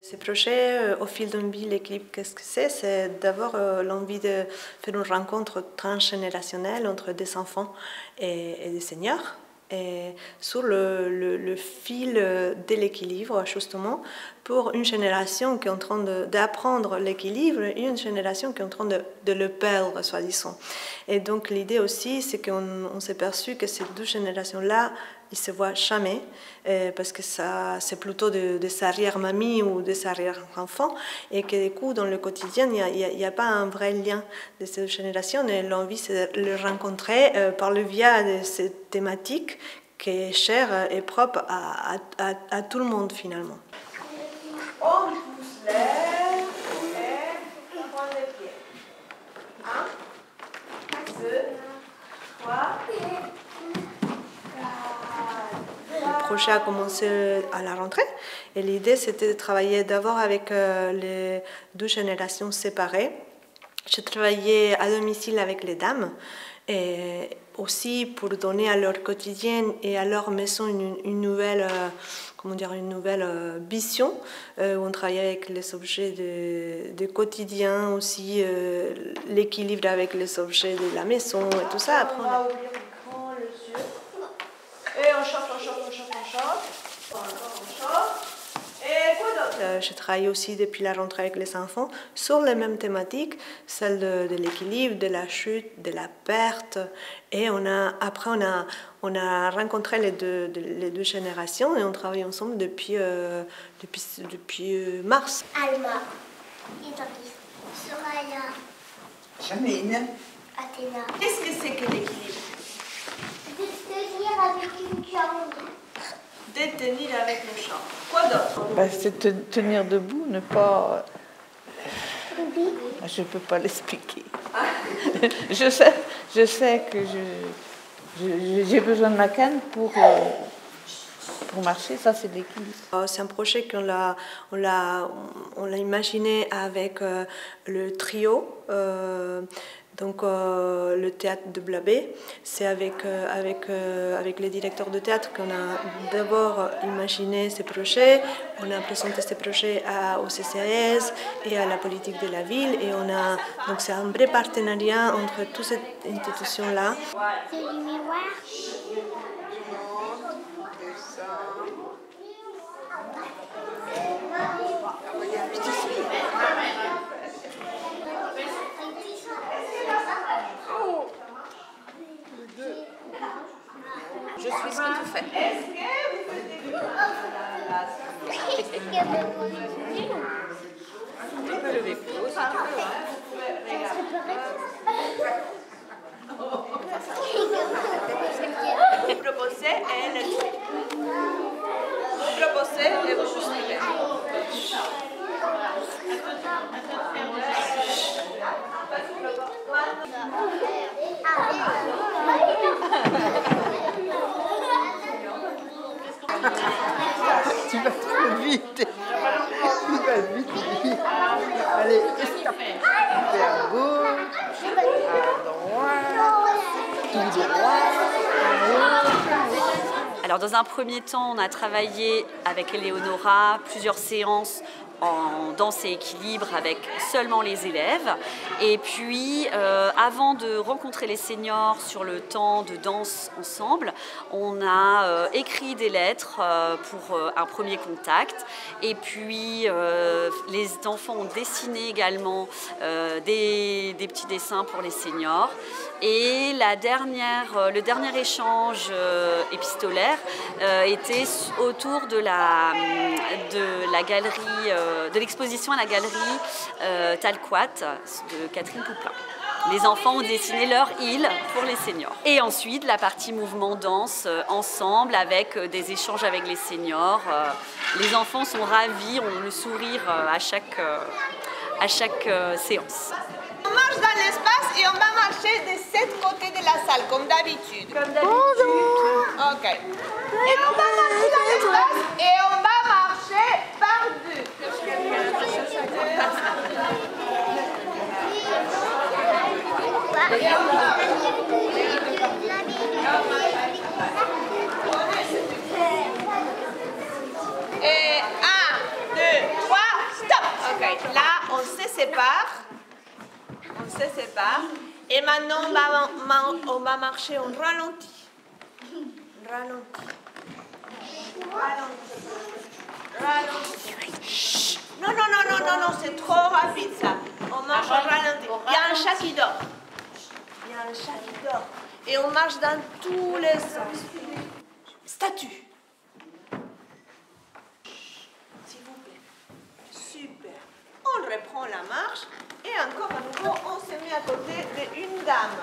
Ces projets, au fil d'une vie, l'équilibre, qu'est-ce que c'est? C'est d'abord l'envie de faire une rencontre transgénérationnelle entre des enfants et des seniors. Et sur le fil de l'équilibre, justement, pour une génération qui est en train d'apprendre l'équilibre et une génération qui est en train de le perdre, soi-disant. Et donc l'idée aussi, c'est qu'on s'est perçu que ces deux générations-là, ils ne se voient jamais, parce que c'est plutôt des arrière-mamies ou des arrière-enfants, et que du coup, dans le quotidien, il n'y a pas un vrai lien de ces deux générations, et l'envie, c'est de le rencontrer par le biais de cette thématique qui est chère et propre à tout le monde, finalement. On pousse l'air et on prend les pieds. 1, 2, 3. Le projet a commencé à la rentrée et l'idée c'était de travailler d'abord avec les deux générations séparées. J'ai travaillé à domicile avec les dames et aussi pour donner à leur quotidien et à leur maison une nouvelle, une nouvelle vision où on travaillait avec les objets de quotidien aussi, l'équilibre avec les objets de la maison et tout ça. Après, on va ouvrir grand les yeux et on chauffe. Et quoi d'autre? Je travaille aussi depuis la rentrée avec les enfants sur les mêmes thématiques, celle de l'équilibre, de la chute, de la perte. Et après, on a rencontré les deux générations et on travaille ensemble depuis mars. Alma, Idris, Soraya, Jamine, Athéna. Qu'est-ce que c'est que l'équilibre? De tenir avec une jambe. De tenir avec le champ. Quoi d'autre? c'est tenir debout, ne pas... Je ne peux pas l'expliquer. Je sais que j'ai besoin de ma canne pour marcher, ça c'est l'équilibre. C'est un projet qu'on l'a imaginé avec le trio. Donc le théâtre de Blabé, c'est avec les directeurs de théâtre qu'on a d'abord imaginé ces projets, on a présenté ces projets au CCAS et à la politique de la ville et donc c'est un vrai partenariat entre toutes ces institutions-là. C'est du miroir. Je suis ce que tu fais. Tu peux lever plus haut si tu veux. Vous proposez et elle fait. Vous proposez et vous suivez. Tu vas trop vite. Tu vas vite. Allez, stop. Vers gauche, à droite, tout droit. Alors dans un premier temps, on a travaillé avec Eleonora plusieurs séances en danse et équilibre avec seulement les élèves. Et puis, avant de rencontrer les seniors sur le temps de danse ensemble, on a écrit des lettres pour un premier contact. Et puis, les enfants ont dessiné également des petits dessins pour les seniors. Et le dernier échange épistolaire était autour de la galerie, de l'exposition à la galerie Talquat de Catherine Pouplin. Les enfants ont dessiné leur île pour les seniors. Et ensuite, la partie mouvement danse ensemble avec des échanges avec les seniors. Les enfants sont ravis, ont le sourire à chaque séance. On marche dans l'espace et on va marcher de cet côté de la salle, comme d'habitude. Bonjour. Ok. Et on va marcher dans l'espace et on va marcher par deux. Et 1, 2, 3. on se sépare. On se sépare. Et maintenant, on va marcher en ralenti. Ralenti. Chut. Non, c'est trop rapide ça. On marche en ralenti. Il y a un chat qui dort. Et on marche dans tous les sens. Statue. S'il vous plaît. Super. On reprend la marche. Et encore à nouveau, on se met à côté d'une dame.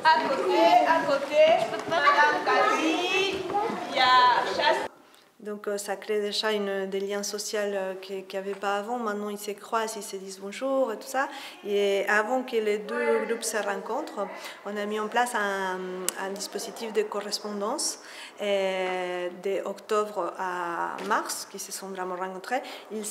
À côté, Madame Cathy, il y a chasse. Donc ça crée déjà des liens sociaux qu'il n'y avait pas avant. Maintenant ils se croisent, ils se disent bonjour et tout ça. Et avant que les deux groupes se rencontrent, on a mis en place un dispositif de correspondance. Et d'octobre à mars, qui se sont vraiment rencontrés, ils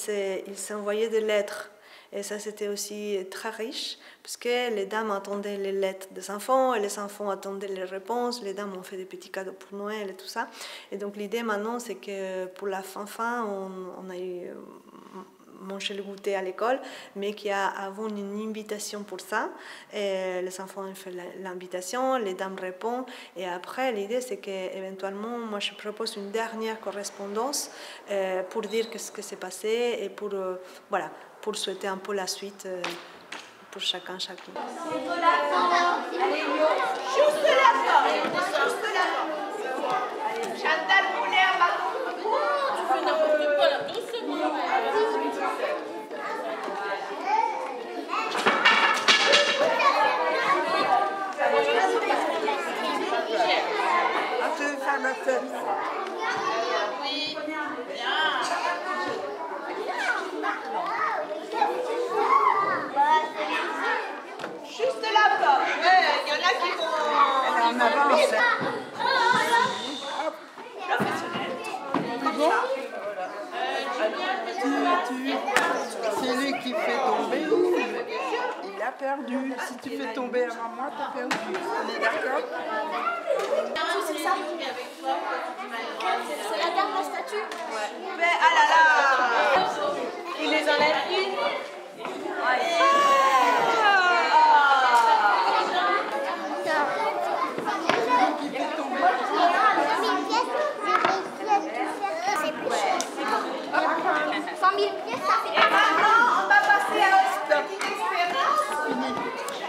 s'envoyaient des lettres. Et ça, c'était aussi très riche, parce que les dames attendaient les lettres des enfants, et les enfants attendaient les réponses. Les dames ont fait des petits cadeaux pour Noël et tout ça. Et donc, l'idée maintenant, c'est que pour la fin, on a eu mangé le goûter à l'école, mais qu'il y a avant une invitation pour ça. Et les enfants ont fait l'invitation, les dames répondent. Et après, l'idée, c'est qu'éventuellement, moi, je propose une dernière correspondance pour dire ce qui s'est passé et pour, voilà, pour souhaiter un peu la suite pour chacune. Juste la porte. Chantal Moulin va... Tu fais n'importe quoi là, doucement. Tu veux faire la fête? Oui, bien. Juste la porte. Il y en a qui vont... En avance. C'est lui qui fait tomber. Il a perdu. Si tu fais tomber avant moi, tu as perdu. On est d'accord? C'est ça. C'est la dernière statue. Ouais. Mais ah là là. Il les enlève une.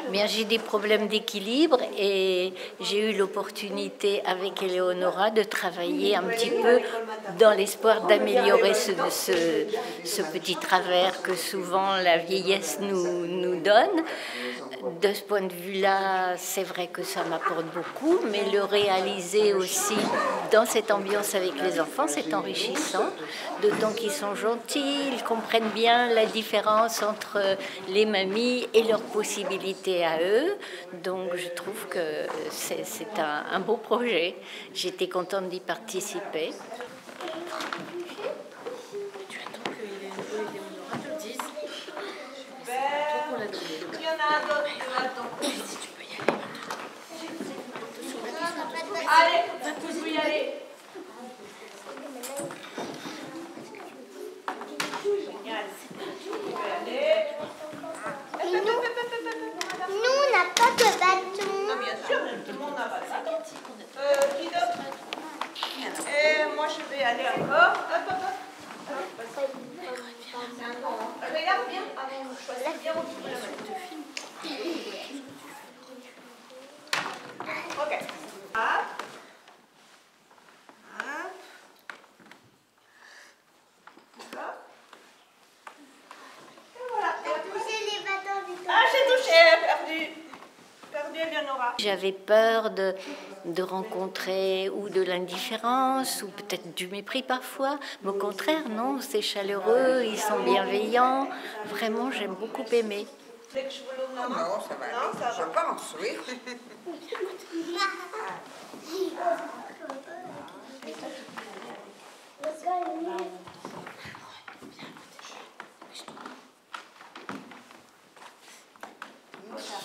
Bien, j'ai des problèmes d'équilibre et j'ai eu l'opportunité avec Eleonora de travailler un petit peu dans l'espoir d'améliorer ce petit travers que souvent la vieillesse nous donne. De ce point de vue-là, c'est vrai que ça m'apporte beaucoup, mais le réaliser aussi dans cette ambiance avec les enfants, c'est enrichissant, d'autant qu'ils sont gentils, ils comprennent bien la différence entre les mamies et leurs possibilités à eux. Donc je trouve que c'est un beau projet. J'étais contente d'y participer. Tu attends que Eleonora te le dise. Il y en a d'autres qui attendent. Si tu peux y aller. Allez, tu peux y aller. Génial. Tu peux y aller. Nous, on n'a pas de bâton. Non, bien sûr, tout le monde n'a pas ça. Qui d'autre? Et moi, je vais aller encore. Hop. Regarde bien avant de choisir bien où tu veux le mettre. Ok. Hop. D'accord. Et voilà. Toucher les bâtons du temps. Ah, j'ai touché, perdu Eleonora. J'avais peur de rencontrer ou de l'indifférence ou peut-être du mépris parfois, mais au contraire, non, c'est chaleureux, ils sont bienveillants. Vraiment, j'aime beaucoup aimer. Non, ça va aller. Je pense, oui.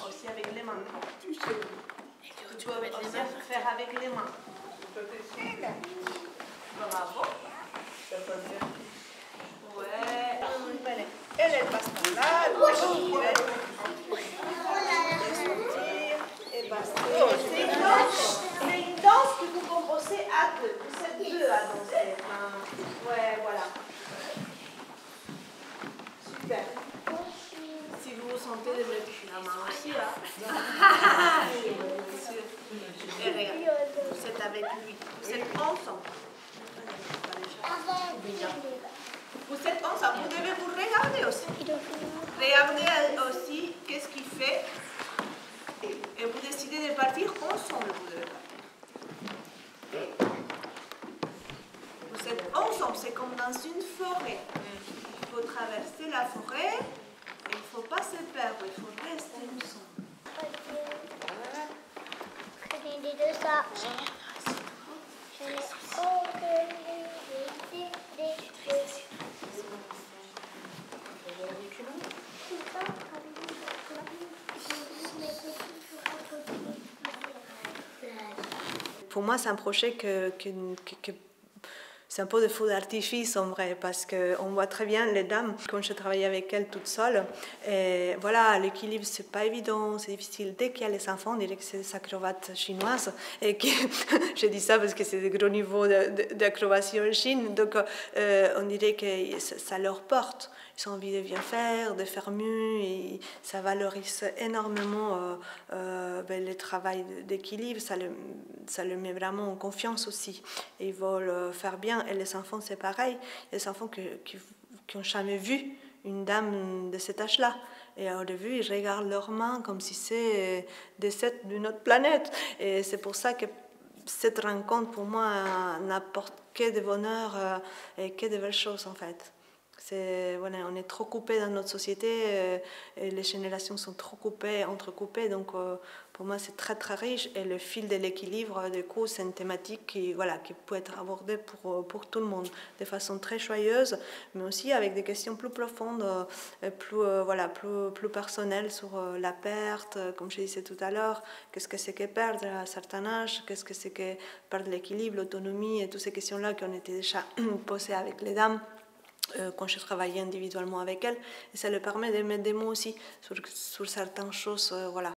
Aussi avec les mains. Tu peux aussi faire avec les mains. Bravo. Ouais. Elle passe par là, et passer. C'est une danse que vous composez à deux. Vous êtes deux à danser. Ouais, voilà. Super. Si vous vous sentez de mettre la main aussi, là. Et regarde, vous êtes avec lui. Vous êtes ensemble. Vous êtes ensemble. Vous devez vous regarder aussi. Regardez aussi qu'est-ce qu'il fait. Et vous décidez de partir ensemble. Vous devez partir. Vous êtes ensemble. C'est comme dans une forêt. Il faut traverser la forêt. Il ne faut pas se perdre. Il faut rester ensemble. Prenez les deux ça. Pour moi, c'est un projet que c'est un peu de feu d'artifice en vrai, parce qu'on voit très bien les dames, quand je travaillais avec elles toutes seules, et voilà, l'équilibre, c'est pas évident, c'est difficile. Dès qu'il y a les enfants, on dirait que c'est des acrobates chinoises, et que, je dis ça parce que c'est des gros niveaux d'acrobatie en Chine, donc on dirait que ça leur porte. Ils ont envie de bien faire, de faire mieux, et ça valorise énormément le travail d'équilibre, ça le met vraiment en confiance aussi. Et ils veulent faire bien, et les enfants c'est pareil, il y a des enfants qui n'ont jamais vu une dame de cet âge-là. Et au début, ils regardent leurs mains comme si c'est des êtres d'une autre planète. Et c'est pour ça que cette rencontre, pour moi, n'apporte que de bonheur et que de belles choses, en fait. Voilà, on est trop coupés dans notre société, et les générations sont trop coupées, entrecoupées, donc pour moi c'est très très riche, et le fil de l'équilibre, du coup, c'est une thématique qui peut être abordée pour tout le monde, de façon très joyeuse, mais aussi avec des questions plus profondes, plus personnelles sur la perte, comme je disais tout à l'heure, qu'est-ce que c'est que perdre à un certain âge, qu'est-ce que c'est que perdre l'équilibre, l'autonomie, et toutes ces questions-là qui ont été déjà posées avec les dames quand je travaillais individuellement avec elles, et ça leur permet de mettre des mots aussi sur certaines choses, voilà.